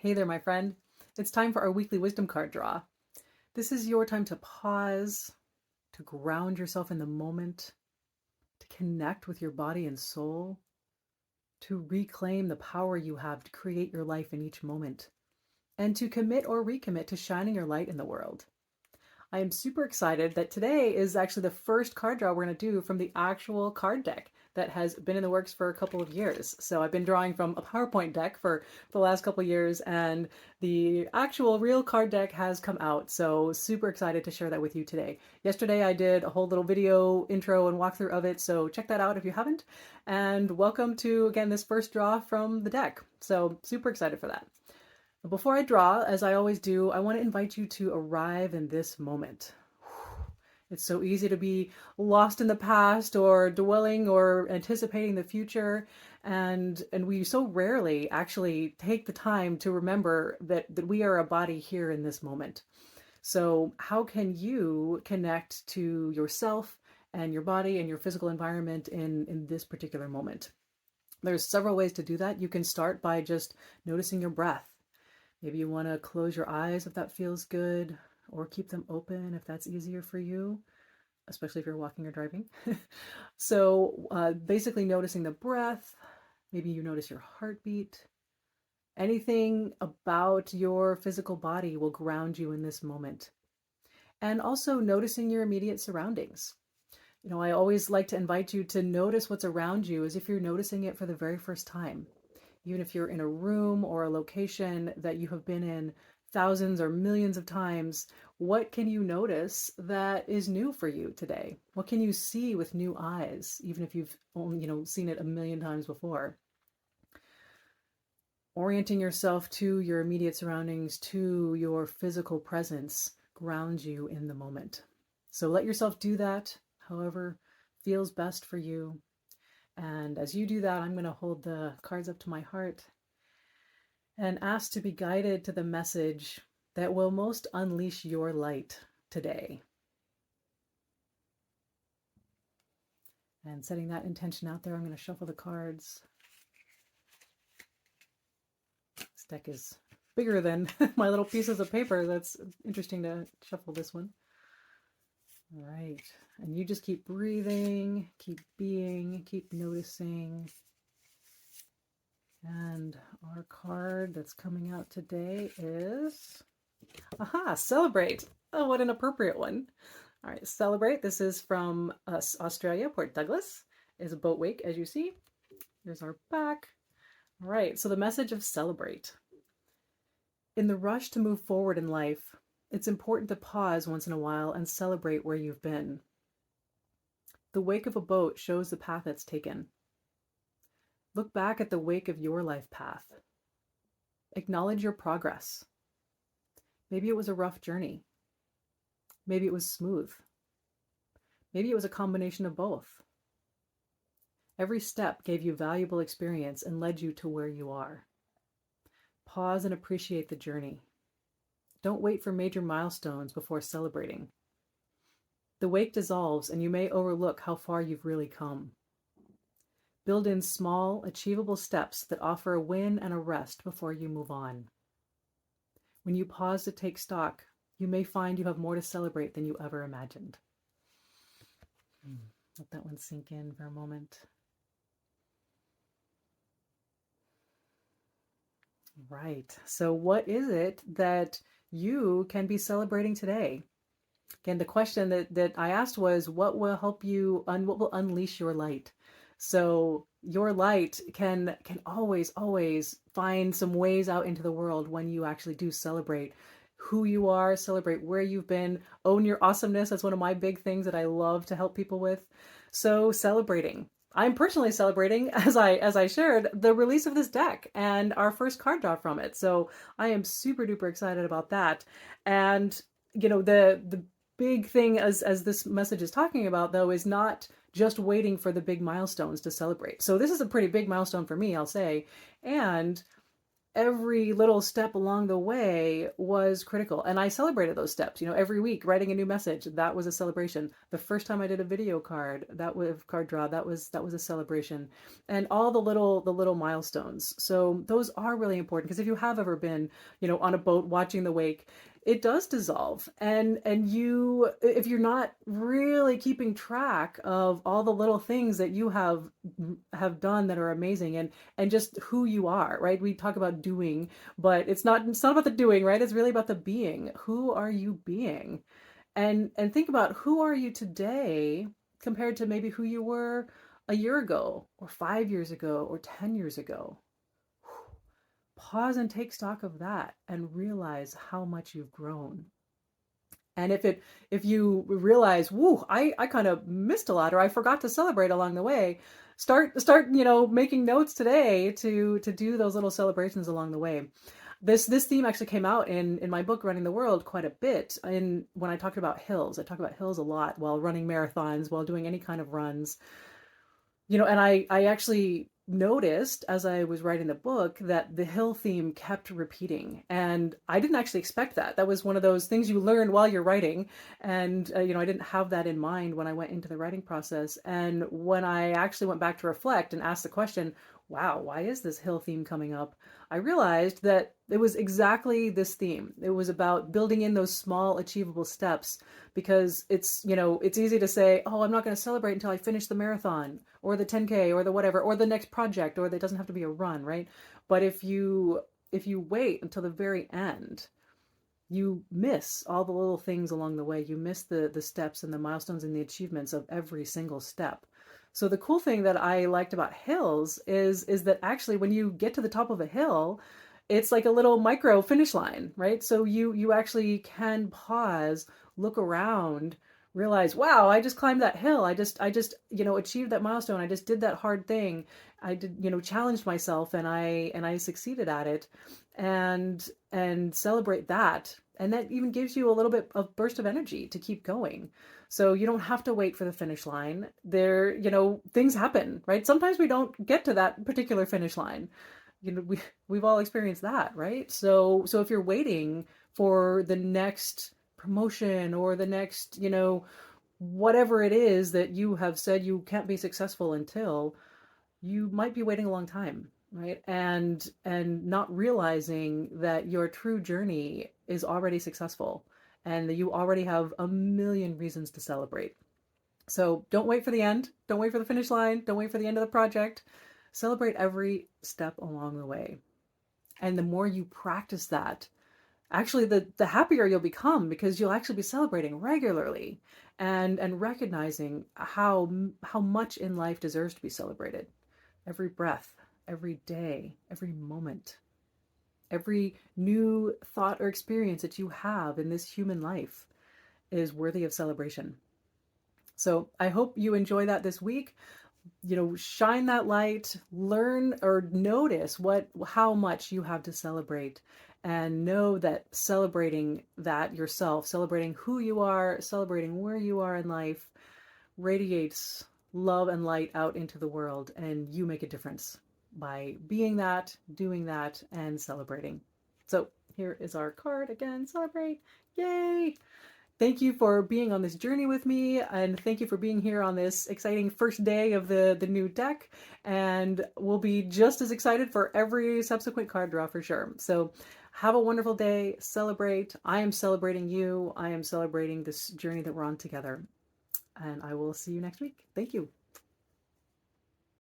Hey there, my friend. It's time for our weekly wisdom card draw. This is your time to pause, to ground yourself in the moment, to connect with your body and soul, to reclaim the power you have to create your life in each moment, and to commit or recommit to shining your light in the world. I am super excited that today is actually the first card draw we're going to do from the actual card deck that has been in the works for a couple of years. So I've been drawing from a PowerPoint deck for the last couple of years, and the actual real card deck has come out. So super excited to share that with you today. Yesterday I did a whole little video intro and walkthrough of it, so check that out if you haven't. And welcome to, again, this first draw from the deck. So super excited for that. Before I draw, as I always do, I want to invite you to arrive in this moment. It's so easy to be lost in the past or dwelling or anticipating the future, and we so rarely actually take the time to remember that we are a body here in this moment. So how can you connect to yourself and your body and your physical environment in this particular moment? There's several ways to do that. You can start by just noticing your breath. Maybe you want to close your eyes if that feels good, or keep them open if that's easier for you, especially if you're walking or driving. So basically noticing the breath. Maybe you notice your heartbeat. Anything about your physical body will ground you in this moment. And also noticing your immediate surroundings. You know, I always like to invite you to notice what's around you as if you're noticing it for the very first time. Even if you're in a room or a location that you have been in thousands or millions of times, what can you notice that is new for you today? What can you see with new eyes, even if you've only, seen it a million times before? Orienting yourself to your immediate surroundings, to your physical presence, grounds you in the moment. So let yourself do that, however feels best for you. And as you do that, I'm going to hold the cards up to my heart and ask to be guided to the message that will most unleash your light today. And setting that intention out there, I'm going to shuffle the cards. This deck is bigger than my little pieces of paper. That's interesting to shuffle this one. All right. And you just keep breathing, keep being, keep noticing. And our card that's coming out today is, celebrate. Oh, what an appropriate one. All right, celebrate. This is from Australia, Port Douglas. Is a boat wake, as you see. Here's our back. All right, so the message of celebrate. In the rush to move forward in life, it's important to pause once in a while and celebrate where you've been. The wake of a boat shows the path it's taken. Look back at the wake of your life path. Acknowledge your progress. Maybe it was a rough journey. Maybe it was smooth. Maybe it was a combination of both. Every step gave you valuable experience and led you to where you are. Pause and appreciate the journey. Don't wait for major milestones before celebrating. The wake dissolves and you may overlook how far you've really come. Build in small, achievable steps that offer a win and a rest before you move on. When you pause to take stock, you may find you have more to celebrate than you ever imagined. Let that one sink in for a moment. Right. So what is it that you can be celebrating today? Again, the question that I asked was, what will help you, what will unleash your light? So your light can always find some ways out into the world when you actually do celebrate who you are, celebrate where you've been, own your awesomeness. That's one of my big things that I love to help people with. So celebrating. I'm personally celebrating, as I shared, the release of this deck and our first card draw from it. So I am super duper excited about that. And the big thing as this message is talking about, though, is not just waiting for the big milestones to celebrate. So this is a pretty big milestone for me, I'll say. And every little step along the way was critical. And I celebrated those steps, every week writing a new message. That was a celebration. The first time I did a video card, that was card draw, that was a celebration. And all the little milestones. So those are really important because if you have ever been, on a boat watching the wake, it does dissolve. And you, if you're not really keeping track of all the little things that you have done that are amazing, and just who you are, right? We talk about doing, but it's not about the doing, right? It's really about the being. Who are you being? And think about, who are you today compared to maybe who you were a year ago, or 5 years ago, or 10 years ago. Pause and take stock of that and realize how much you've grown. And if you realize, woo, I kind of missed a lot, or I forgot to celebrate along the way, start making notes today to do those little celebrations along the way. This theme actually came out in my book Running the World quite a bit. And when I talked about hills, I talk about hills a lot while running marathons, while doing any kind of runs. And I actually noticed as I was writing the book that the hill theme kept repeating. And I didn't actually expect that. That was one of those things you learn while you're writing. And, I didn't have that in mind when I went into the writing process. And when I actually went back to reflect and ask the question, wow, why is this hill theme coming up? I realized that it was exactly this theme. It was about building in those small achievable steps, because it's easy to say, oh, I'm not going to celebrate until I finish the marathon or the 10K or the whatever, or the next project, or that doesn't have to be a run, right? But if you wait until the very end, you miss all the little things along the way. You miss the steps and the milestones and the achievements of every single step. So the cool thing that I liked about hills is that actually when you get to the top of a hill, it's like a little micro finish line, right? So you actually can pause, look around, realize, wow, I just climbed that hill. I just achieved that milestone. I just did that hard thing. I did, challenged myself, and I succeeded at it, and celebrate that. And that even gives you a little bit of burst of energy to keep going. So you don't have to wait for the finish line. Things happen, right? Sometimes we don't get to that particular finish line. We've all experienced that, right? So if you're waiting for the next promotion, or the next, whatever it is that you have said you can't be successful until, you might be waiting a long time, right? And not realizing that your true journey is already successful, and that you already have a million reasons to celebrate. So don't wait for the end. Don't wait for the finish line. Don't wait for the end of the project. Celebrate every step along the way. And the more you practice that, actually the happier you'll become, because you'll actually be celebrating regularly, and recognizing how much in life deserves to be celebrated. Every breath, every day, every moment, every new thought or experience that you have in this human life is worthy of celebration. So I hope you enjoy that this week. Shine that light, learn or notice how much you have to celebrate, and know that celebrating that yourself, celebrating who you are, celebrating where you are in life, radiates love and light out into the world, and you make a difference by being that, doing that, and celebrating. So here is our card again. Celebrate. Yay! Thank you for being on this journey with me, and thank you for being here on this exciting first day of the new deck. And we'll be just as excited for every subsequent card draw for sure. So have a wonderful day. Celebrate. I am celebrating you. I am celebrating this journey that we're on together. And I will see you next week. Thank you.